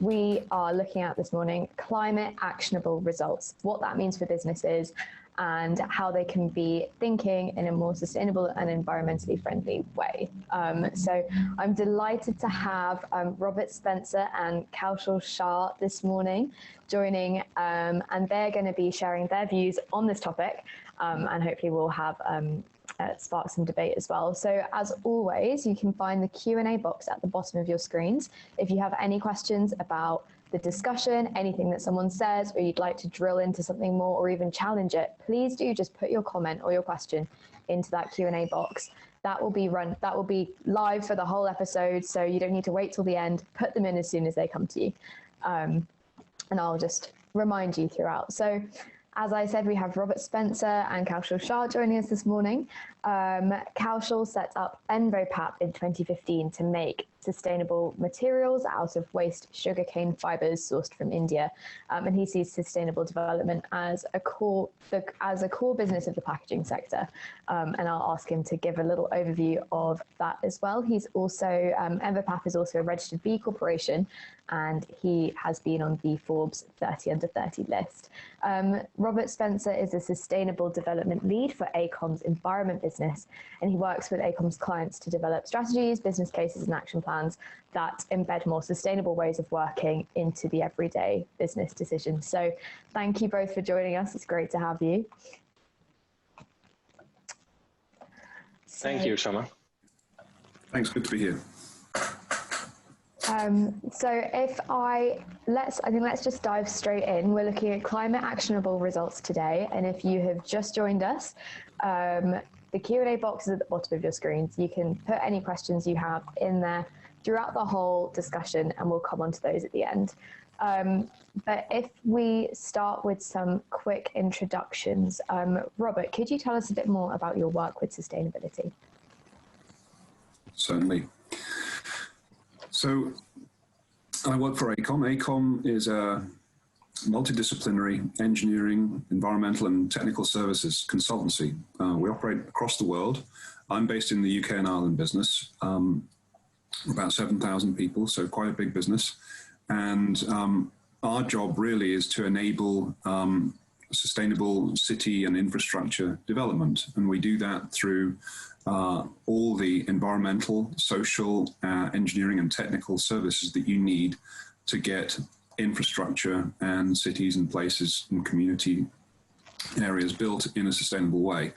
we are looking at this morning climate actionable results, what that means for businesses and how they can be thinking in a more sustainable and environmentally friendly way. So I'm delighted to have Robert Spencer and Kaushal Shah this morning joining, and they're going to be sharing their views on this topic, and hopefully we'll have spark some debate as well. So as always, you can find the Q&A box at the bottom of your screens. If you have any questions about the discussion, anything that someone says, or you'd like to drill into something more or even challenge it, please do just put your comment or your question into that Q&A box. That will be live for the whole episode, so you don't need to wait till the end. Put them in as soon as they come to you. And I'll just remind you throughout. So as I said, we have Robert Spencer and Kaushal Shah joining us this morning. Kaushal set up envoPAP in 2015 to make sustainable materials out of waste sugarcane fibers sourced from India. And he sees sustainable development as a core business of the packaging sector. And I'll ask him to give a little overview of that as well. He's also, envoPAP is also a registered B Corporation, and he has been on the Forbes 30 under 30 list. Robert Spencer is a sustainable development lead for Acom's environment business, and he works with Acom's clients to develop strategies, business cases, and action plans that embed more sustainable ways of working into the everyday business decisions. So thank you both for joining us. It's great to have you. Thank you, Shama. Thanks, good to be here. Let's just dive straight in. We're looking at climate actionable results today. And if you have just joined us, the Q&A box is at the bottom of your screens. You can put any questions you have in there throughout the whole discussion, and we'll come on to those at the end. But if we start with some quick introductions, Robert, could you tell us a bit more about your work with sustainability? Certainly. So I work for Acom. Acom is a multidisciplinary engineering, environmental and technical services consultancy. We operate across the world. I'm based in the UK and Ireland business, about 7,000 people, so quite a big business. And our job really is to enable sustainable city and infrastructure development. And we do that through all the environmental, social, engineering and technical services that you need to get infrastructure and cities and places and community areas built in a sustainable way.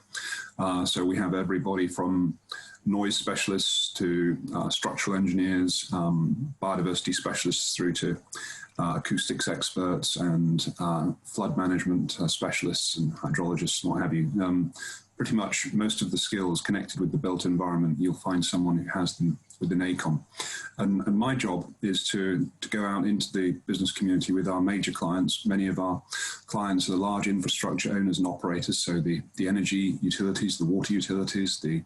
So we have everybody from noise specialists to structural engineers, biodiversity specialists through to acoustics experts and flood management specialists and hydrologists and what have you. Pretty much most of the skills connected with the built environment, you'll find someone who has them within Acom. And my job is to go out into the business community with our major clients. Many of our clients are the large infrastructure owners and operators, so the energy utilities, the water utilities, the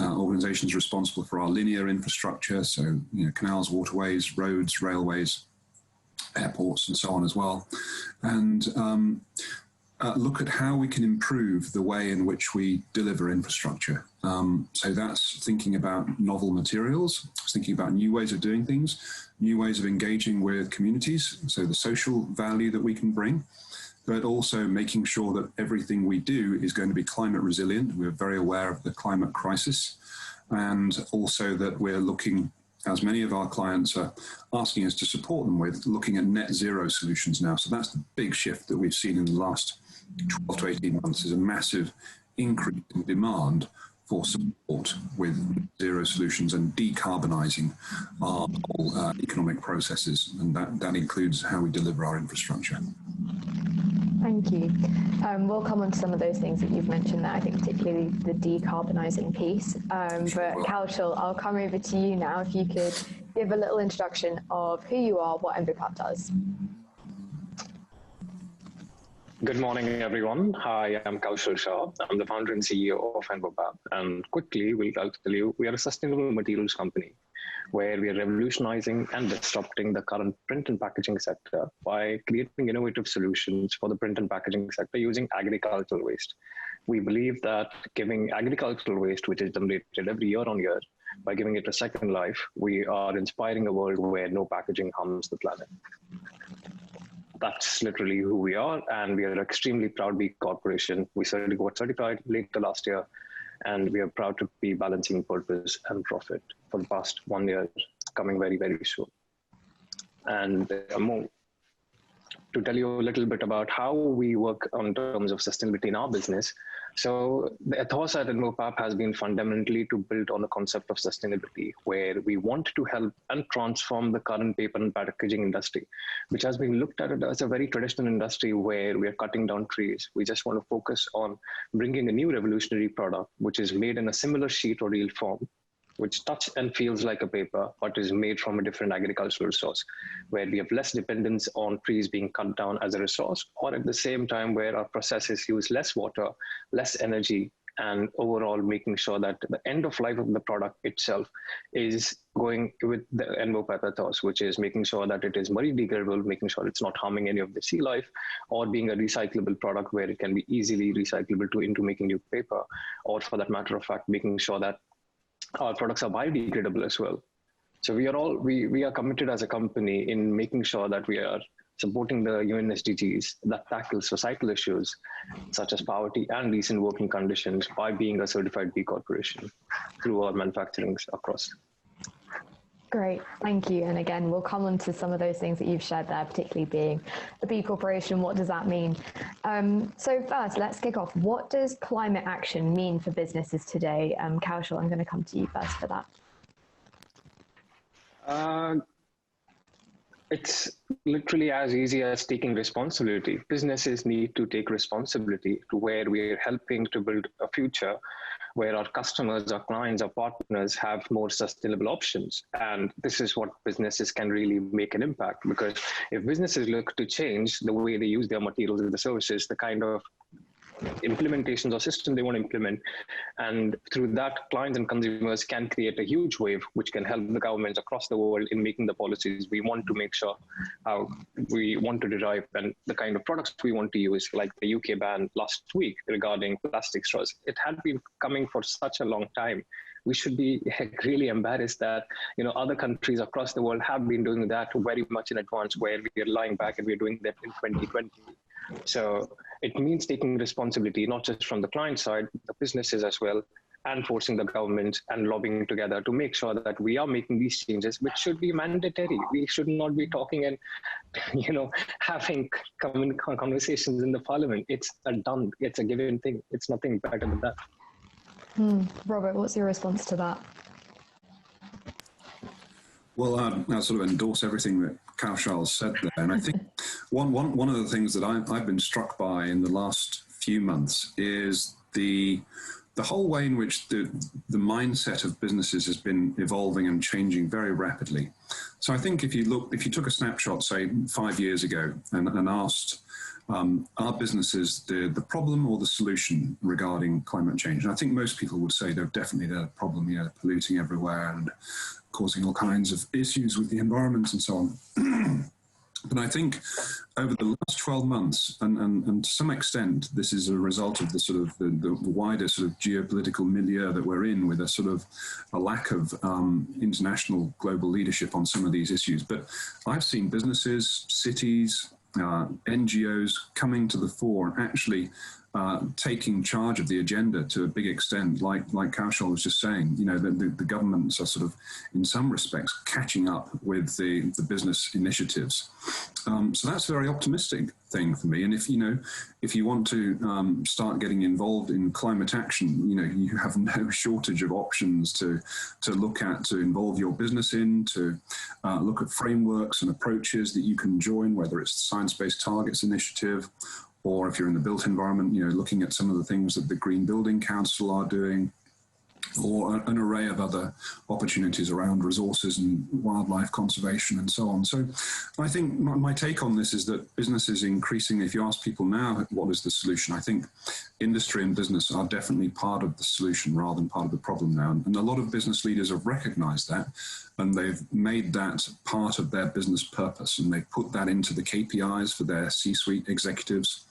organizations responsible for our linear infrastructure, so canals, waterways, roads, railways, airports, and so on as well. And look at how we can improve the way in which we deliver infrastructure. So that's thinking about novel materials, thinking about new ways of doing things, new ways of engaging with communities, so the social value that we can bring, but also making sure that everything we do is going to be climate resilient. We're very aware of the climate crisis, and also that we're looking, as many of our clients are asking us to support them with, looking at net zero solutions now. So that's the big shift that we've seen in the last 12 to 18 months, is a massive increase in demand for support with zero solutions and decarbonising our whole economic processes. And that includes how we deliver our infrastructure. Thank you. We'll come on to some of those things that you've mentioned there, I think particularly the decarbonising piece. But Kaushal, I'll come over to you now. If you could give a little introduction of who you are, what envoPAP does. Good morning, everyone. Hi, I'm Kaushal Shah. I'm the founder and CEO of envoPAP. And quickly, I'll tell you, we are a sustainable materials company where we are revolutionizing and disrupting the current print and packaging sector by creating innovative solutions for the print and packaging sector using agricultural waste. We believe that giving agricultural waste, which is generated every year on year, by giving it a second life, we are inspiring a world where no packaging harms the planet. That's literally who we are, and we are an extremely proud B corporation. We certainly got certified later last year, and we are proud to be balancing purpose and profit for the past 1 year, coming very, very soon. And more to tell you a little bit about how we work on terms of sustainability in our business. So the ethos at envoPAP has been fundamentally to build on the concept of sustainability, where we want to help and transform the current paper and packaging industry, which has been looked at as a very traditional industry where we are cutting down trees. We just want to focus on bringing a new revolutionary product, which is made in a similar sheet or reel form, which touch and feels like a paper, but is made from a different agricultural source, where we have less dependence on trees being cut down as a resource, or at the same time where our processes use less water, less energy, and overall making sure that the end of life of the product itself is going with the envoPAP ethos, which is making sure that it is very degradable, making sure it's not harming any of the sea life, or being a recyclable product where it can be easily recyclable into making new paper, or for that matter of fact, making sure that our products are biodegradable as well. So we are committed as a company in making sure that we are supporting the UN SDGs that tackle societal issues such as poverty and decent working conditions by being a certified B corporation through our manufacturing across. Great, thank you. And again, we'll come on to some of those things that you've shared there, particularly being a B corporation. What does that mean? So first, let's kick off. What does climate action mean for businesses today? Kaushal, I'm going to come to you first for that. It's literally as easy as taking responsibility. Businesses need to take responsibility to where we're helping to build a future where our customers, our clients, our partners have more sustainable options. And this is what businesses can really make an impact, because if businesses look to change the way they use their materials and the services, the kind of implementations or system they want to implement, and through that clients and consumers can create a huge wave which can help the governments across the world in making the policies we want to make sure how we want to derive and the kind of products we want to use, like the UK ban last week regarding plastic straws. It had been coming for such a long time. We should be really embarrassed that other countries across the world have been doing that very much in advance, where we are lying back and we're doing that in 2020. So it means taking responsibility, not just from the client side, the businesses as well, and forcing the government and lobbying together to make sure that we are making these changes, which should be mandatory. We should not be talking and, having conversations in the parliament. It's a given thing. It's nothing better than that. Robert, what's your response to that? Well, I sort of endorse everything that Kaushal said there. And I think one of the things that I've been struck by in the last few months is the whole way in which the mindset of businesses has been evolving and changing very rapidly. So I think if you took a snapshot, say 5 years ago, and asked, are businesses the problem or the solution regarding climate change? And I think most people would say they're definitely the problem, polluting everywhere and causing all kinds of issues with the environment and so on. But I think over the last 12 months, and to some extent, this is a result of the wider sort of geopolitical milieu that we're in, with a lack of international global leadership on some of these issues. But I've seen businesses, cities, NGOs coming to the fore and actually taking charge of the agenda to a big extent, like Kaushal was just saying. The governments are sort of, in some respects, catching up with the business initiatives. So that's a very optimistic thing for me. And if you want to start getting involved in climate action, you have no shortage of options to look at, to involve your business in, to look at frameworks and approaches that you can join, whether it's the Science-Based Targets Initiative, or if you're in the built environment, looking at some of the things that the Green Building Council are doing, or an array of other opportunities around resources and wildlife conservation and so on. So I think my take on this is that businesses increasingly, if you ask people now what is the solution, I think industry and business are definitely part of the solution rather than part of the problem now. And a lot of business leaders have recognized that, and they've made that part of their business purpose, and they've put that into the KPIs for their C-suite executives.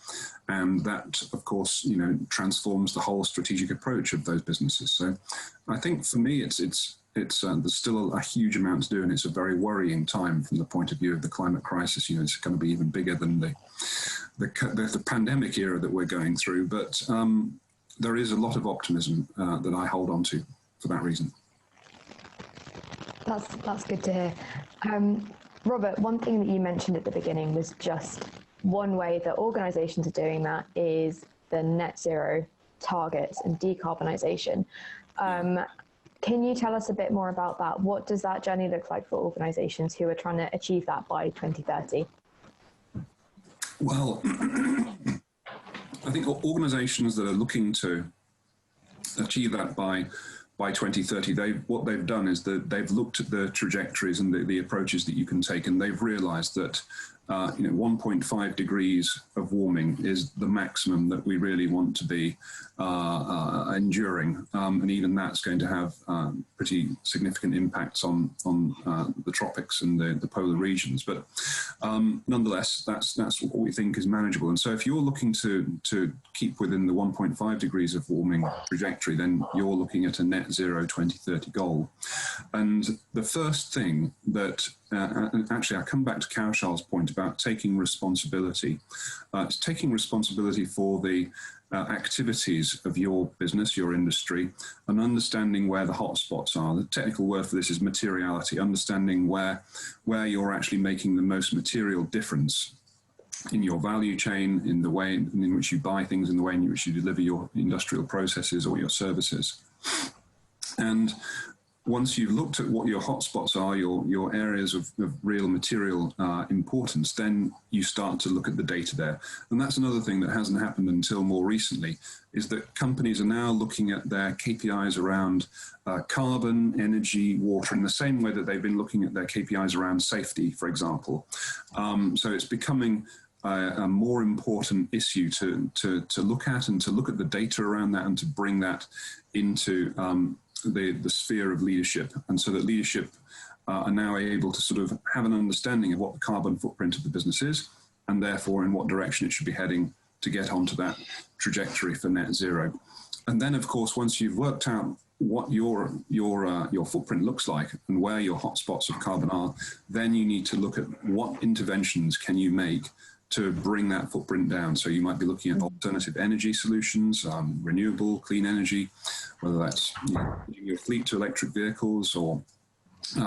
And that, of course, transforms the whole strategic approach of those businesses. So I think for me, it's there's still a huge amount to do, and it's a very worrying time from the point of view of the climate crisis. It's going to be even bigger than the pandemic era that we're going through. But there is a lot of optimism that I hold on to for that reason. That's good to hear. Robert, one thing that you mentioned at the beginning was just one way that organizations are doing that is the net zero targets and decarbonisation. Can you tell us a bit more about that? What does that journey look like for organizations who are trying to achieve that by 2030? Well, I think organizations that are looking to achieve that by 2030, what they've done is that they've looked at the trajectories and the approaches that you can take, and they've realized that 1.5 degrees of warming is the maximum that we really want to be enduring, and even that's going to have pretty significant impacts on the tropics and the polar regions. But nonetheless, that's what we think is manageable. And so if you're looking to keep within the 1.5 degrees of warming trajectory, then you're looking at a net zero 2030 goal. And the first thing that and actually, I come back to Kaushal's point about taking responsibility. It's taking responsibility for the activities of your business, your industry, and understanding where the hotspots are. The technical word for this is materiality, understanding where you're actually making the most material difference in your value chain, in the way in which you buy things, in the way in which you deliver your industrial processes or your services. And once you've looked at what your hotspots are, your areas of real material importance, then you start to look at the data there. And that's another thing that hasn't happened until more recently, is that companies are now looking at their KPIs around carbon, energy, water, in the same way that they've been looking at their KPIs around safety, for example. So it's becoming a more important issue to look at, and to look at the data around that, and to bring that into the sphere of leadership, and so that leadership are now able to sort of have an understanding of what the carbon footprint of the business is, and therefore in what direction it should be heading to get onto that trajectory for net zero. And then, of course, once you've worked out what your footprint looks like and where your hotspots of carbon are, then you need to look at what interventions can you make to bring that footprint down. So you might be looking at alternative energy solutions, renewable, clean energy, whether that's changing your fleet to electric vehicles, or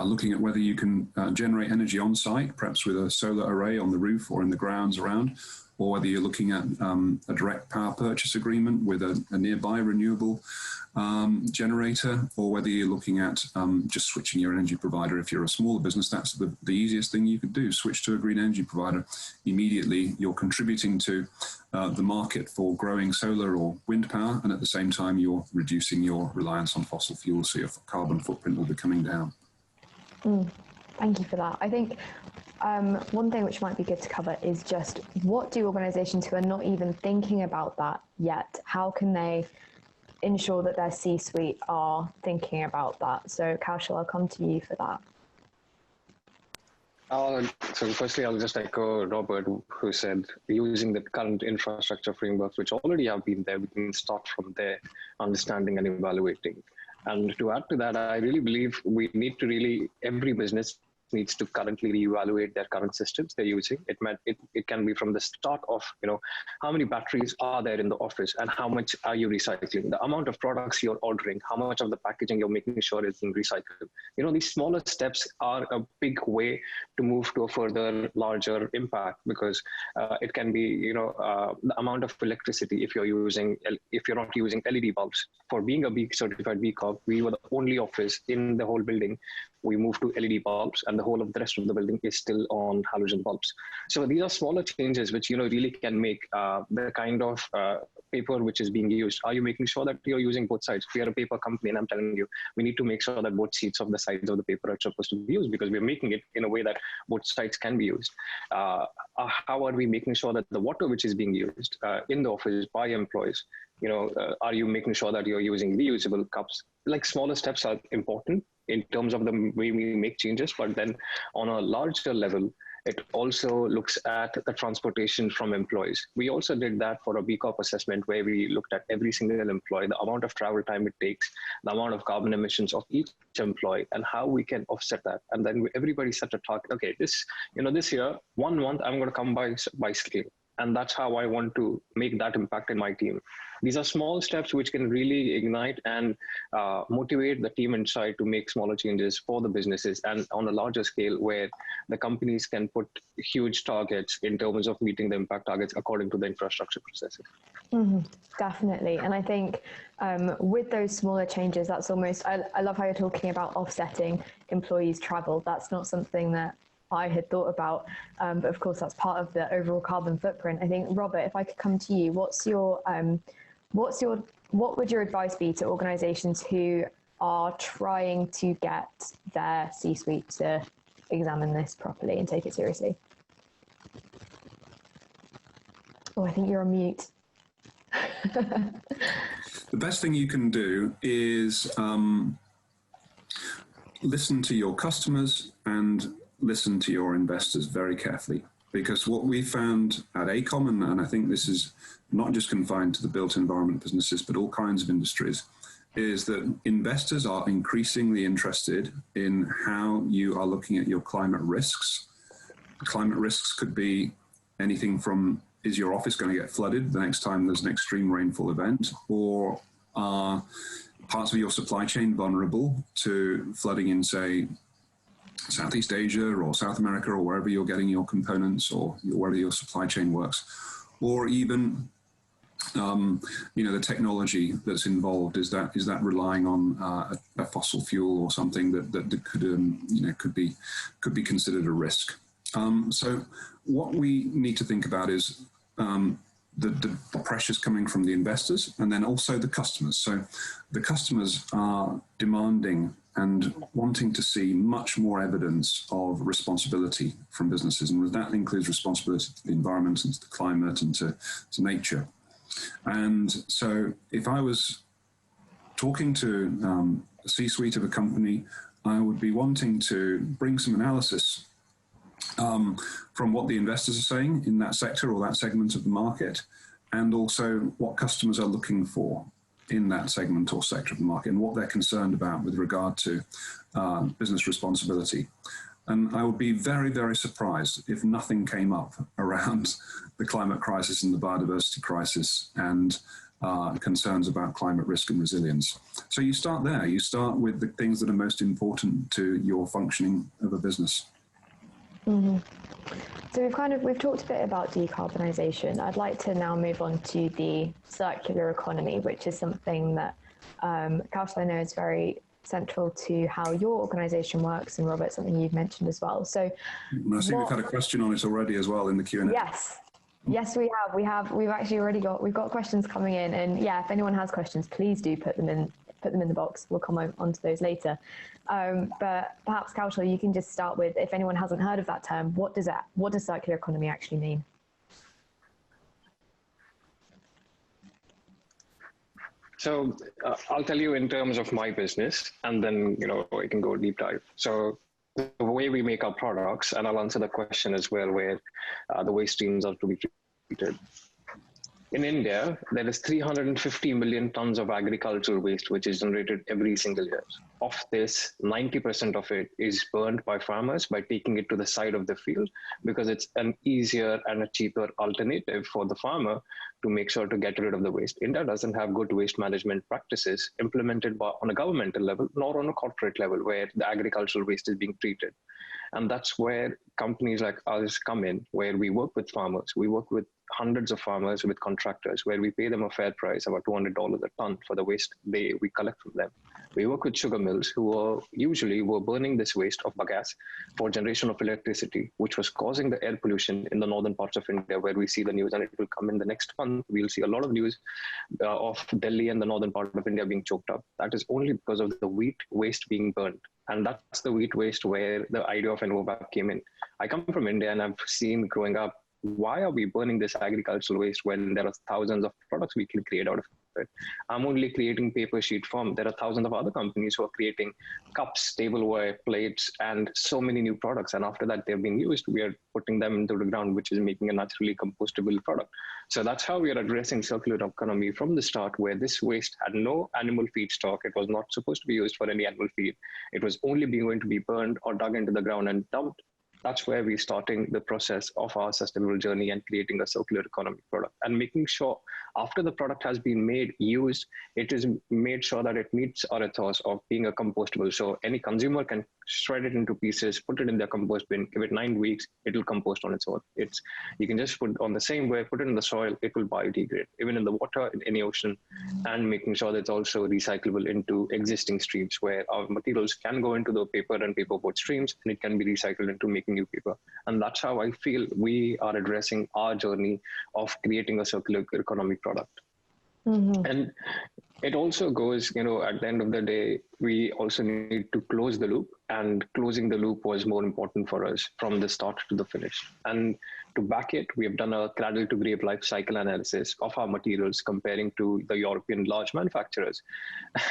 looking at whether you can generate energy on site, perhaps with a solar array on the roof or in the grounds around, or whether you're looking at a direct power purchase agreement with a nearby renewable generator, or whether you're looking at just switching your energy provider. If you're a smaller business, that's the easiest thing you could do, switch to a green energy provider. Immediately, you're contributing to the market for growing solar or wind power, and at the same time, you're reducing your reliance on fossil fuels, so your carbon footprint will be coming down. Thank you for that. I think one thing which might be good to cover is just, what do organizations who are not even thinking about that yet, how can they ensure that their C-suite are thinking about that? So Kaushal, I'll come to you for that. So firstly, I'll just echo Robert, who said using the current infrastructure frameworks, which already have been there, we can start from there, understanding and evaluating. And to add to that, I really believe we need to every business needs to currently reevaluate their current systems they're using. It can be from the start of, how many batteries are there in the office and how much are you recycling? The amount of products you're ordering, how much of the packaging you're making sure is being recycled. These smaller steps are a big way to move to a further larger impact, because it can be, the amount of electricity if you're not using LED bulbs. For being a B certified B Corp, we were the only office in the whole building. We moved to LED bulbs, and the whole of the rest of the building is still on halogen bulbs. So these are smaller changes which really can make the kind of paper which is being used. Are you making sure that you're using both sides? We are a paper company, and I'm telling you, we need to make sure that both sides of the paper are supposed to be used, because we're making it in a way that both sides can be used. How are we making sure that the water which is being used in the office by employees, are you making sure that you're using reusable cups? Like, smaller steps are important in terms of the way we make changes, but then on a larger level, It also looks at the transportation from employees. We also did that for a B Corp assessment where we looked at every single employee, the amount of travel time it takes, the amount of carbon emissions of each employee, and how we can offset that. And then everybody set a target. Okay, this year, 1 month, I'm going to come by bicycle. And that's how I want to make that impact in my team. These are small steps which can really ignite and motivate the team inside to make smaller changes for the businesses, and on a larger scale where the companies can put huge targets in terms of meeting the impact targets according to the infrastructure processes. Definitely. And I think with those smaller changes, that's almost, I love how you're talking about offsetting employees' travel. That's not something that I had thought about, but of course that's part of the overall carbon footprint. I think, Robert, if I could come to you, what would your advice be to organizations who are trying to get their C-suite to examine this properly and take it seriously? Oh, I think you're on mute. The best thing you can do is listen to your customers and listen to your investors very carefully, because what we found at Acom, and I think this is not just confined to the built environment businesses, but all kinds of industries, is that investors are increasingly interested in how you are looking at your climate risks. Climate risks could be anything from, is your office going to get flooded the next time there's an extreme rainfall event, or are parts of your supply chain vulnerable to flooding in, say, Southeast Asia or South America or wherever you're getting your components or wherever your supply chain works, or even the technology that's involved, is that relying on a fossil fuel or something that could be considered a risk. So what we need to think about is the pressures coming from the investors and then also the customers. So the customers are demanding and wanting to see much more evidence of responsibility from businesses, and that includes responsibility to the environment and to the climate and to nature. And so if I was talking to a C-suite of a company, I would be wanting to bring some analysis from what the investors are saying in that sector or that segment of the market, and also what customers are looking for in that segment or sector of the market and what they're concerned about with regard to business responsibility. And I would be very, very surprised if nothing came up around the climate crisis and the biodiversity crisis and concerns about climate risk and resilience. So you start there. You start with the things that are most important to your functioning of a business. Mm-hmm. So we've talked a bit about decarbonisation. I'd like to now move on to the circular economy, which is something that Kaushal, I know, is very central to how your organisation works, and Robert, something you've mentioned as well. So I see we've had a question on it already as well in the Q&A. Yes, we have. We've actually already got questions coming in, and yeah, if anyone has questions, please do put them in the box. We'll come on to those later. But perhaps, Kaushal, you can just start with, if anyone hasn't heard of that term, what does circular economy actually mean? So I'll tell you in terms of my business, and then we can go deep dive. So the way we make our products, and I'll answer the question as well, where the waste streams are to be treated. In India, there is 350 million tons of agricultural waste, which is generated every single year. Of this, 90% of it is burned by farmers by taking it to the side of the field, because it's an easier and a cheaper alternative for the farmer to make sure to get rid of the waste. India doesn't have good waste management practices implemented on a governmental level, nor on a corporate level, where the agricultural waste is being treated. And that's where companies like ours come in, where we work with farmers. We work with hundreds of farmers, with contractors, where we pay them a fair price, about $200 a ton for the waste we collect from them. We work with sugar mills who usually were burning this waste of bagasse for generation of electricity, which was causing the air pollution in the northern parts of India, where we see the news, and it will come in the next month. We'll see a lot of news of Delhi and the northern part of India being choked up. That is only because of the wheat waste being burned. And that's the wheat waste where the idea of envoPAP came in. I come from India, and I've seen growing up, why are we burning this agricultural waste when there are thousands of products we can create out of it? it. I'm only creating paper sheet foam. There are thousands of other companies who are creating cups, tableware, plates, and so many new products. And after that, they've been used. We are putting them into the ground, which is making a naturally compostable product. So that's how we are addressing circular economy from the start, where this waste had no animal feedstock. It was not supposed to be used for any animal feed. It was only going to be burned or dug into the ground and dumped. That's where we're starting the process of our sustainable journey and creating a circular economy product, and making sure after the product has been made, used, it is made sure that it meets our ethos of being a compostable. So any consumer can shred it into pieces, put it in their compost bin, give it 9 weeks, it will compost on its own. You can just put on the same way, put it in the soil, it will biodegrade, even in the water, in any ocean, and making sure that it's also recyclable into existing streams where our materials can go into the paper and paperboard streams, and it can be recycled into making new paper. And that's how I feel we are addressing our journey of creating a circular economy product. Mm-hmm. And it also goes, at the end of the day, we also need to close the loop, and closing the loop was more important for us from the start to the finish. And to back it, we have done a cradle to grave life cycle analysis of our materials comparing to the European large manufacturers.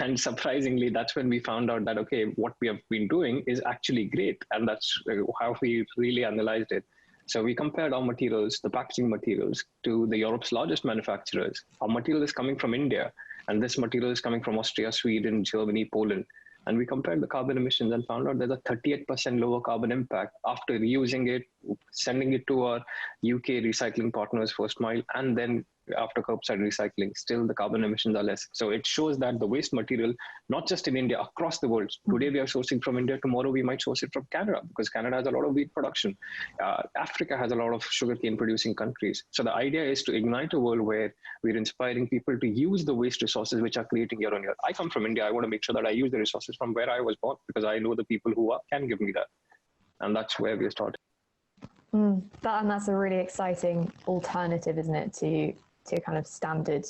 And surprisingly, that's when we found out that, okay, what we have been doing is actually great. And that's how we really analyzed it. So we compared our materials, the packaging materials, to the Europe's largest manufacturers. Our material is coming from India, and this material is coming from Austria, Sweden, Germany, Poland. And we compared the carbon emissions and found out there's a 38% lower carbon impact after reusing it, sending it to our UK recycling partners first mile, and then after curbside recycling, still the carbon emissions are less. So it shows that the waste material, not just in India, across the world. Today we are sourcing from India, tomorrow we might source it from Canada, because Canada has a lot of wheat production. Africa has a lot of sugarcane producing countries. So the idea is to ignite a world where we're inspiring people to use the waste resources which are creating year on year. I come from India. I want to make sure that I use the resources from where I was born, because I know the people who can give me that. And that's where we're starting. And that's a really exciting alternative, isn't it, to kind of standard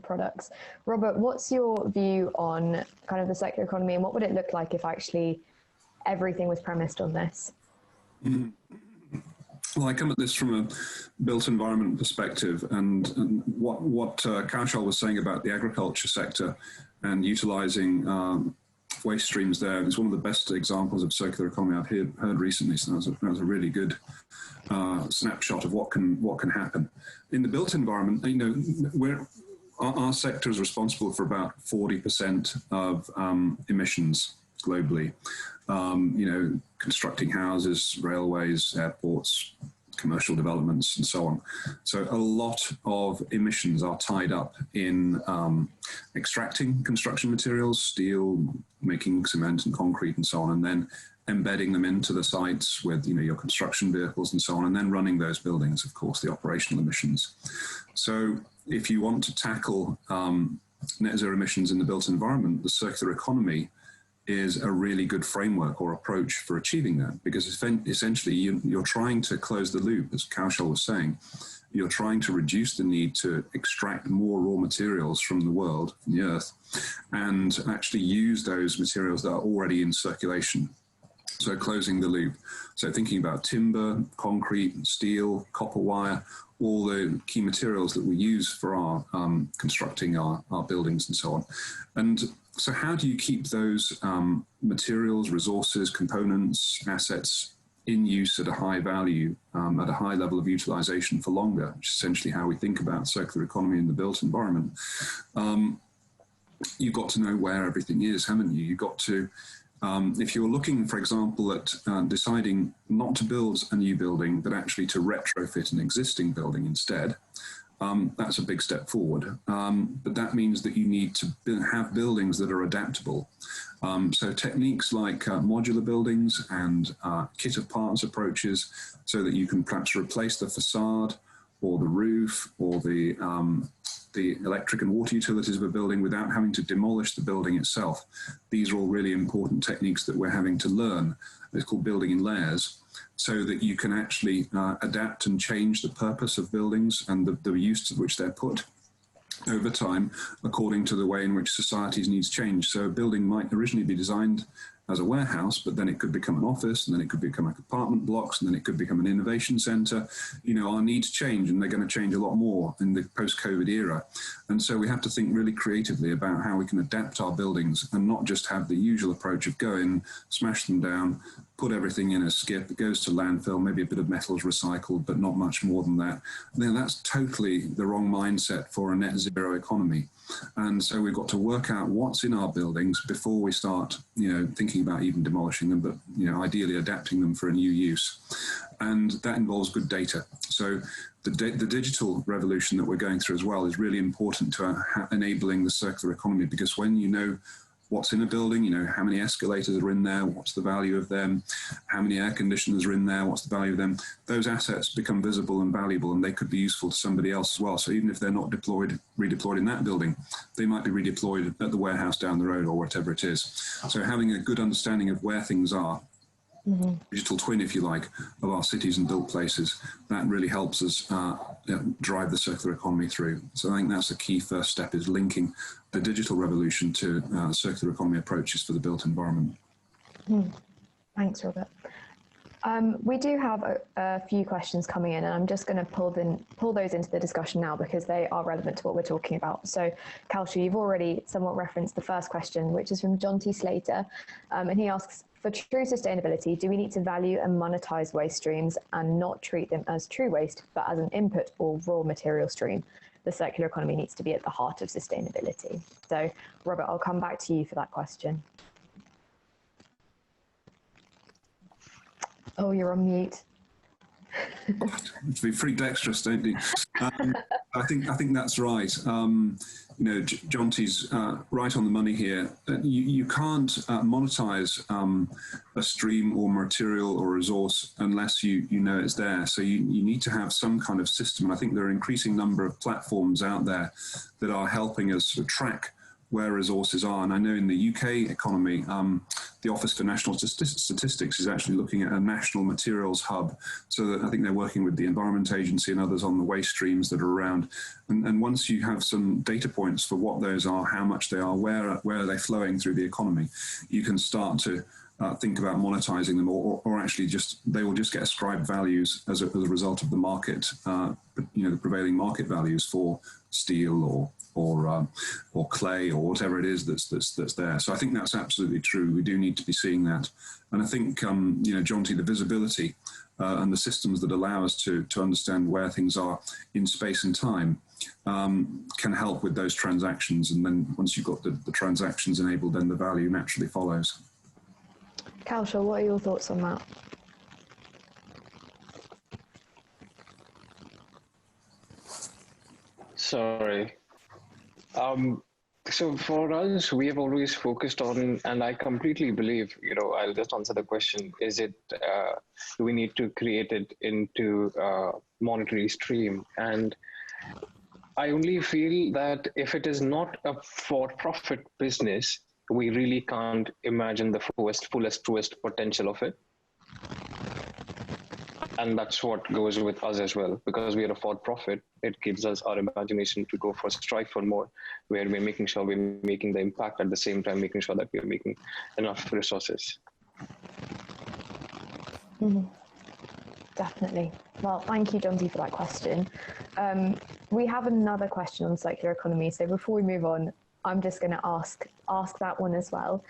products. Robert, what's your view on kind of the circular economy, and what would it look like if actually everything was premised on this? Well, I come at this from a built environment perspective, and what Kaushal was saying about the agriculture sector and utilizing waste streams there is one of the best examples of circular economy I've heard recently. So that was a really good snapshot of what can happen in the built environment. Our sector is responsible for about 40% of emissions globally. Constructing houses, railways, airports, commercial developments, and so on. So a lot of emissions are tied up in extracting construction materials, steel, making cement and concrete and so on, and then embedding them into the sites with your construction vehicles and so on, and then running those buildings, of course, the operational emissions. So if you want to tackle net zero emissions in the built environment, the circular economy is a really good framework or approach for achieving that, because essentially you're trying to close the loop, as Kaushal was saying. You're trying to reduce the need to extract more raw materials from the world, from the earth, and actually use those materials that are already in circulation. So closing the loop. So thinking about timber, concrete, steel, copper wire, all the key materials that we use for our constructing our buildings and so on. And so how do you keep those materials, resources, components, assets in use at a high value, at a high level of utilization for longer, which is essentially how we think about circular economy in the built environment? You've got to know where everything is, haven't you? You've got to, if you're looking, for example, at deciding not to build a new building, but actually to retrofit an existing building instead, that's a big step forward. But that means that you need to have buildings that are adaptable. So techniques like modular buildings and kit of parts approaches, so that you can perhaps replace the facade or the roof or the electric and water utilities of a building without having to demolish the building itself. These are all really important techniques that we're having to learn. It's called building in layers, so that you can actually adapt and change the purpose of buildings and the use to which they're put over time according to the way in which society's needs change. So a building might originally be designed as a warehouse, but then it could become an office, and then it could become apartment blocks, and then it could become an innovation center. You know, our needs change, and they're going to change a lot more in the post-COVID era. And so we have to think really creatively about how we can adapt our buildings and not just have the usual approach of go in, smash them down, put everything in a skip, it goes to landfill, maybe a bit of metal is recycled, but not much more than that. Then that's totally the wrong mindset for a net zero economy. And so we've got to work out what's in our buildings before we start, you know, thinking about even demolishing them, but, you know, ideally adapting them for a new use. And that involves good data. So the digital revolution that we're going through as well is really important to enabling the circular economy, because when you know what's in a building, you know, how many escalators are in there, what's the value of them, how many air conditioners are in there, what's the value of them, those assets become visible and valuable, and they could be useful to somebody else as well. So even if they're not redeployed in that building, they might be redeployed at the warehouse down the road or whatever it is. So having a good understanding of where things are, digital twin, if you like, of our cities and built places, that really helps us drive the circular economy through. So I think that's a key first step, is linking the digital revolution to circular economy approaches for the built environment. Thanks, Robert. We do have a few questions coming in, and I'm just going to pull those into the discussion now because they are relevant to what we're talking about. So, Kaushal, you've already somewhat referenced the first question, which is from John T. Slater, and he asks, for true sustainability, do we need to value and monetize waste streams and not treat them as true waste, but as an input or raw material stream? The circular economy needs to be at the heart of sustainability. So, Robert, I'll come back to you for that question. Oh, you're on mute. To be free dexterous, don't you? I think that's right. You know, John T's right on the money here. You can't monetize a stream or material or resource unless you know it's there. So you need to have some kind of system. I think there are an increasing number of platforms out there that are helping us to track where resources are. And I know in the UK economy, the Office for National Statistics is actually looking at a national materials hub. So that I think they're working with the Environment Agency and others on the waste streams that are around. And once you have some data points for what those are, how much they are, where are they flowing through the economy, you can start to think about monetizing them, or actually they will just get ascribed values as a result of the market, you know, the prevailing market values for steel or clay or whatever it is that's there. So I think that's absolutely true. We do need to be seeing that, and I think you know, John T, the visibility and the systems that allow us to understand where things are in space and time can help with those transactions. And then once you've got the transactions enabled, then the value naturally follows. Kaushal, what are your thoughts on that? Sorry. So for us, we have always focused on, and I completely believe, you know, I'll just answer the question, is it, do we need to create it into a monetary stream? And I only feel that if it is not a for-profit business, we really can't imagine the fullest, truest potential of it. And that's what goes with us as well, because we are a for-profit. It gives us our imagination to go for, strive for more, where we're making sure we're making the impact at the same time, making sure that we're making enough resources. Definitely. Well, thank you, John D, for that question. We have another question on circular economy. So before we move on, I'm just going to ask that one as well.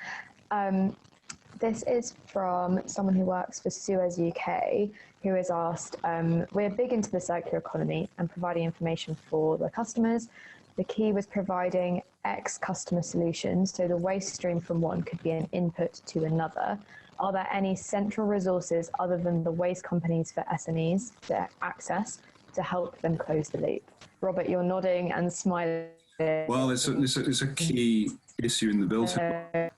This is from someone who works for Suez UK, who has asked, we're big into the circular economy and providing information for the customers. The key was providing X customer solutions, so the waste stream from one could be an input to another. Are there any central resources other than the waste companies for SMEs to access to help them close the loop? Robert, you're nodding and smiling. Well, it's a key issue in the built environment.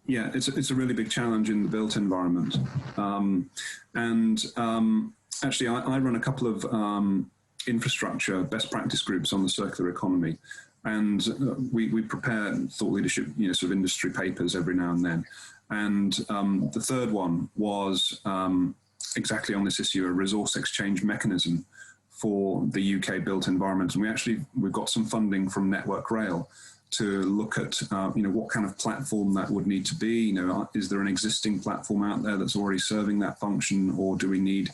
Yeah, it's a really big challenge in the built environment. Actually, I run a couple of infrastructure best practice groups on the circular economy, and we prepare thought leadership, you know, sort of industry papers every now and then. And the third one was exactly on this issue, a resource exchange mechanism for the UK built environment. And we've got some funding from Network Rail to look at, what kind of platform that would need to be. Is there an existing platform out there that's already serving that function, or do we need,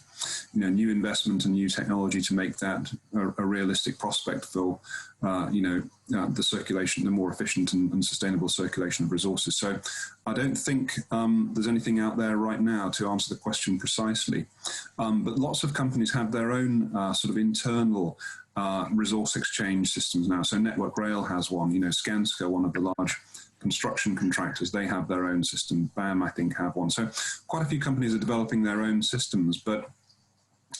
new investment and new technology to make that a realistic prospect for, the circulation, the more efficient and sustainable circulation of resources. So I don't think there's anything out there right now to answer the question precisely. But lots of companies have their own sort of internal resource exchange systems now. So Network Rail has one, Skanska, one of the large construction contractors, they have their own system. BAM, I think, have one. So quite a few companies are developing their own systems, but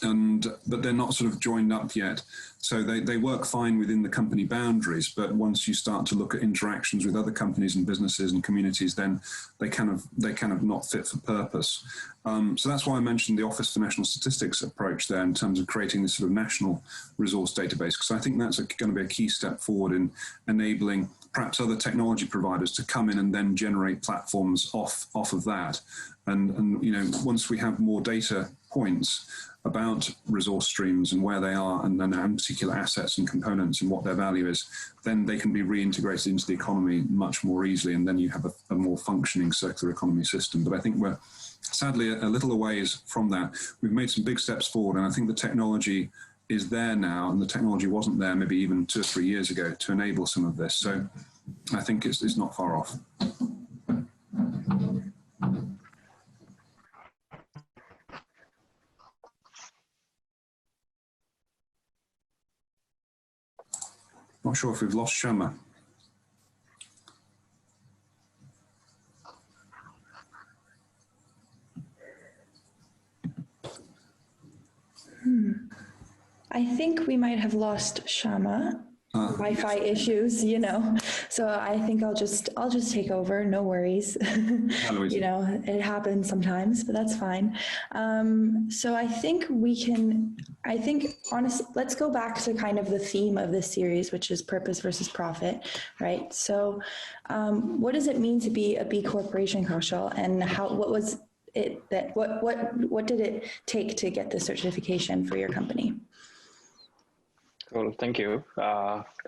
they're not sort of joined up yet. So they work fine within the company boundaries, but once you start to look at interactions with other companies and businesses and communities, then they kind of not fit for purpose. So that's why I mentioned the Office for National Statistics approach there in terms of creating this sort of national resource database, because I think that's going to be a key step forward in enabling perhaps other technology providers to come in and then generate platforms off of that. And once we have more data points about resource streams and where they are, and particular assets and components and what their value is, then they can be reintegrated into the economy much more easily, and then you have a more functioning circular economy system. But I think we're sadly a little a ways from that. We've made some big steps forward, and I think the technology is there now, and the technology wasn't there maybe even 2 or 3 years ago to enable some of this. So I think it's not far off. Not sure if we've lost Shama. I think we might have lost Shama. Wi-Fi issues, so I think I'll just take over. No worries. It happens sometimes, but that's fine. So I think honestly, let's go back to kind of the theme of this series, which is purpose versus profit, right? So what does it mean to be a B Corporation, Kaushal, and what did it take to get the certification for your company? Cool, thank you.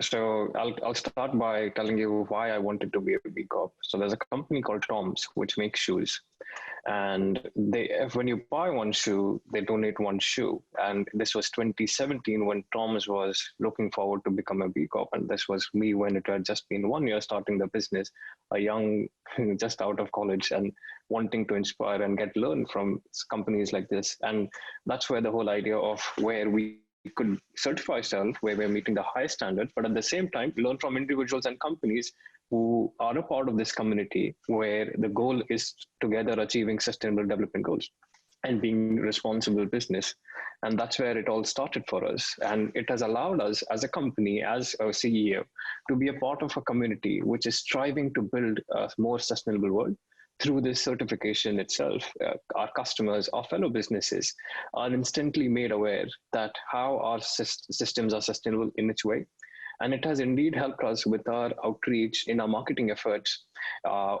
So I'll start by telling you why I wanted to be a B Corp. So there's a company called Tom's which makes shoes, and when you buy one shoe, they donate one shoe. And this was 2017 when Tom's was looking forward to become a B Corp, and this was me when it had just been 1 year starting the business, a young, just out of college, and wanting to inspire and learn from companies like this. And that's where the whole idea of where we could certify ourselves, where we're meeting the highest standard, but at the same time learn from individuals and companies who are a part of this community, where the goal is together achieving sustainable development goals and being responsible business. And that's where it all started for us. And it has allowed us as a company, as a CEO, to be a part of a community which is striving to build a more sustainable world. Through this certification itself, our customers, our fellow businesses are instantly made aware that how our systems are sustainable in its way. And it has indeed helped us with our outreach in our marketing efforts,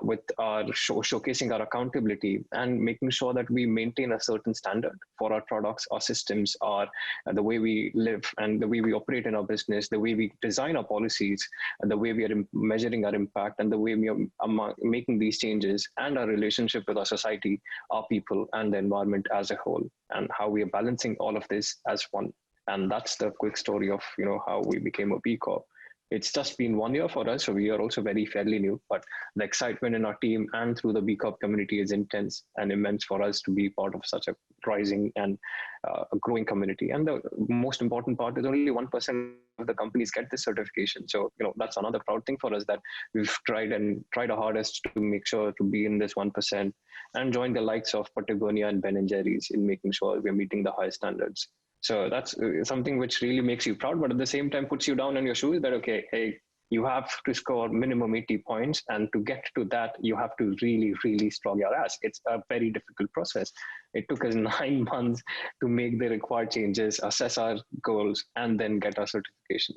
with our showcasing our accountability and making sure that we maintain a certain standard for our products, our systems, the way we live and the way we operate in our business, the way we design our policies, and the way we are measuring our impact, and the way we are making these changes, and our relationship with our society, our people, and the environment as a whole, and how we are balancing all of this as one. And that's the quick story of how we became a B Corp. It's just been 1 year for us, so we are also fairly new, but the excitement in our team and through the B Corp community is intense and immense for us to be part of such a rising and a growing community. And the most important part is only 1% of the companies get this certification. So that's another proud thing for us, that we've tried our hardest to make sure to be in this 1% and join the likes of Patagonia and Ben & Jerry's in making sure we're meeting the high standards. So that's something which really makes you proud, but at the same time puts you down on your shoes that, okay, hey, you have to score minimum 80 points. And to get to that, you have to really, really slog your ass. It's a very difficult process. It took us 9 months to make the required changes, assess our goals, and then get our certification.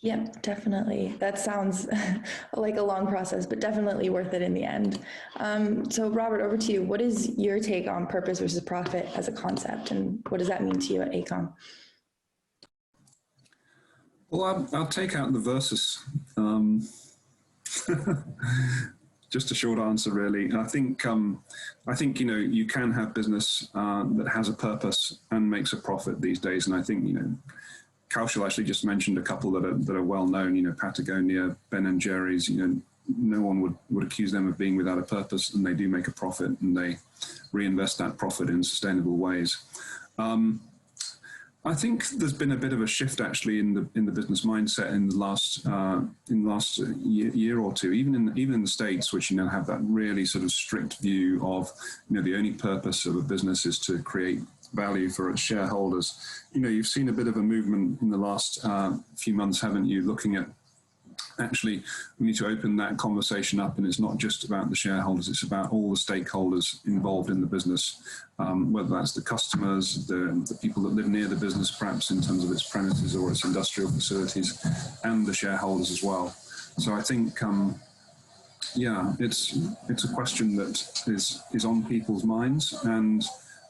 Yeah, definitely. That sounds like a long process, but definitely worth it in the end. So Robert, over to you. What is your take on purpose versus profit as a concept, and what does that mean to you at AECOM? Well, I'll take out the versus. Just a short answer, really. I think you can have business that has a purpose and makes a profit these days, and I think Kaushal actually just mentioned a couple that are well known. Patagonia, Ben and Jerry's. No one would accuse them of being without a purpose, and they do make a profit, and they reinvest that profit in sustainable ways. I think there's been a bit of a shift actually in the business mindset in the last year or two, even in the States, which have that really sort of strict view of the only purpose of a business is to create value for its shareholders. You've seen a bit of a movement in the last few months, haven't you? Looking at actually, we need to open that conversation up, and it's not just about the shareholders, it's about all the stakeholders involved in the business, whether that's the customers, the people that live near the business, perhaps in terms of its premises or its industrial facilities, and the shareholders as well. So I think, yeah, it's a question that is on people's minds, and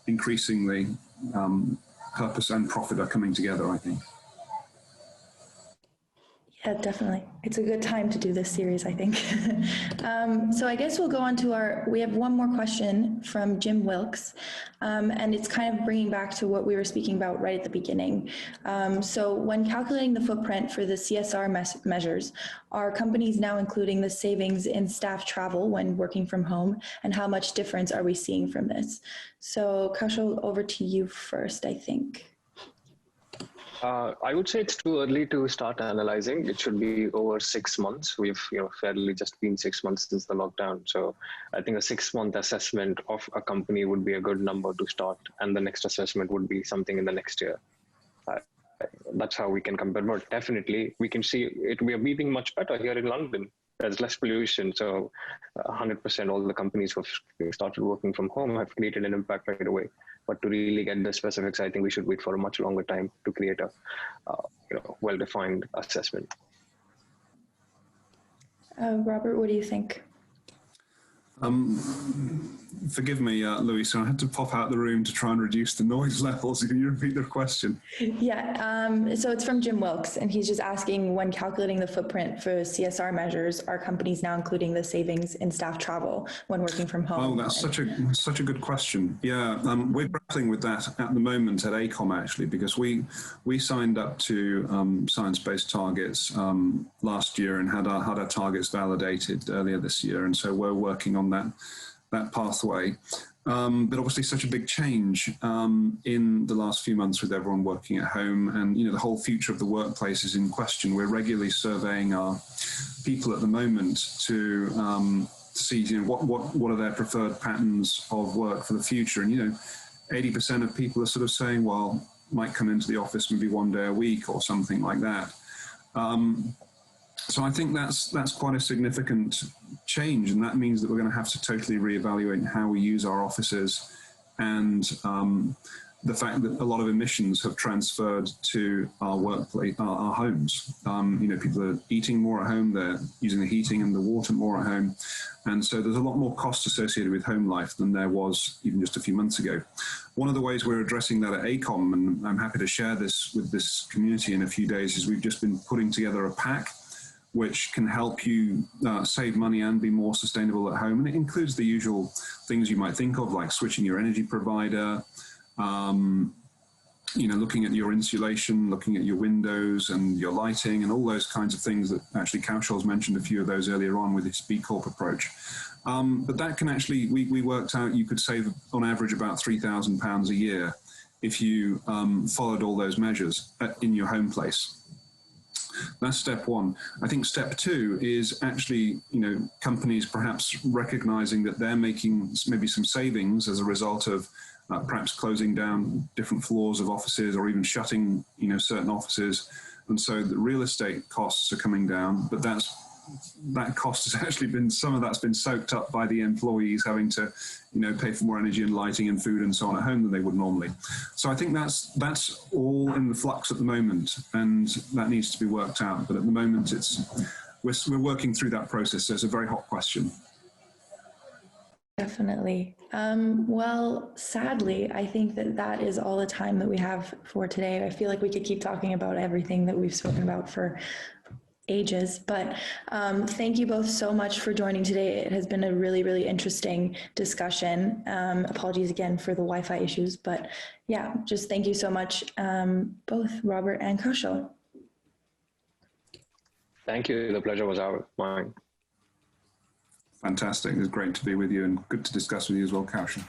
increasingly purpose and profit are coming together, I think. Yeah, definitely. It's a good time to do this series, I think. So I guess we'll go on to we have one more question from Jim Wilkes, and it's kind of bringing back to what we were speaking about right at the beginning. So when calculating the footprint for the CSR measures, are companies now including the savings in staff travel when working from home, and how much difference are we seeing from this? So Kaushal, over to you first, I think. I would say it's too early to start analyzing. It should be over 6 months. We've fairly just been 6 months since the lockdown. So I think a 6-month assessment of a company would be a good number to start. And the next assessment would be something in the next year. That's how we can compare. But definitely we can see it. We are beating much better here in London. There's less pollution. So 100% all the companies who have started working from home have created an impact right away. But to really get the specifics, I think we should wait for a much longer time to create a well-defined assessment. Robert, what do you think? Forgive me, Louis, I had to pop out the room to try and reduce the noise levels. Can you repeat the question? Yeah, so it's from Jim Wilkes, and he's just asking, when calculating the footprint for CSR measures, are companies now including the savings in staff travel when working from home? Oh, that's such a good question. Yeah, we're grappling with that at the moment at AECOM, actually, because we signed up to science-based targets last year and had our targets validated earlier this year, and so we're working on that pathway. But obviously such a big change in the last few months with everyone working at home, and the whole future of the workplace is in question. We're regularly surveying our people at the moment to see what are their preferred patterns of work for the future, and 80% of people are sort of saying, well, might come into the office maybe 1 day a week or something like that. So I think that's quite a significant change, and that means that we're going to have to totally reevaluate how we use our offices, and the fact that a lot of emissions have transferred to our workplace, our homes. People are eating more at home, they're using the heating and the water more at home, and so there's a lot more cost associated with home life than there was even just a few months ago. One of the ways we're addressing that at AECOM, and I'm happy to share this with this community in a few days, is we've just been putting together a pack which can help you save money and be more sustainable at home. And it includes the usual things you might think of, like switching your energy provider, looking at your insulation, looking at your windows and your lighting, and all those kinds of things that actually Kaushal's mentioned a few of those earlier on with his B Corp approach. But that can actually, we worked out you could save on average about £3,000 a year if you followed all those measures in your home place. That's step one. I think step two is actually, companies perhaps recognizing that they're making maybe some savings as a result of perhaps closing down different floors of offices, or even shutting, certain offices. And so the real estate costs are coming down, but that cost has actually been, some of that's been soaked up by the employees having to, pay for more energy and lighting and food and so on at home than they would normally. So I think that's all in the flux at the moment, and that needs to be worked out. But at the moment, we're working through that process. So it's a very hot question. Definitely. Well, sadly, I think that is all the time that we have for today. I feel like we could keep talking about everything that we've spoken about for ages, but thank you both so much for joining today. It has been a really, really interesting discussion. Apologies again for the Wi-Fi issues, but yeah, just thank you so much, both Robert and Kaushal. Thank you. The pleasure was mine. Fantastic. It was great to be with you and good to discuss with you as well, Kaushal.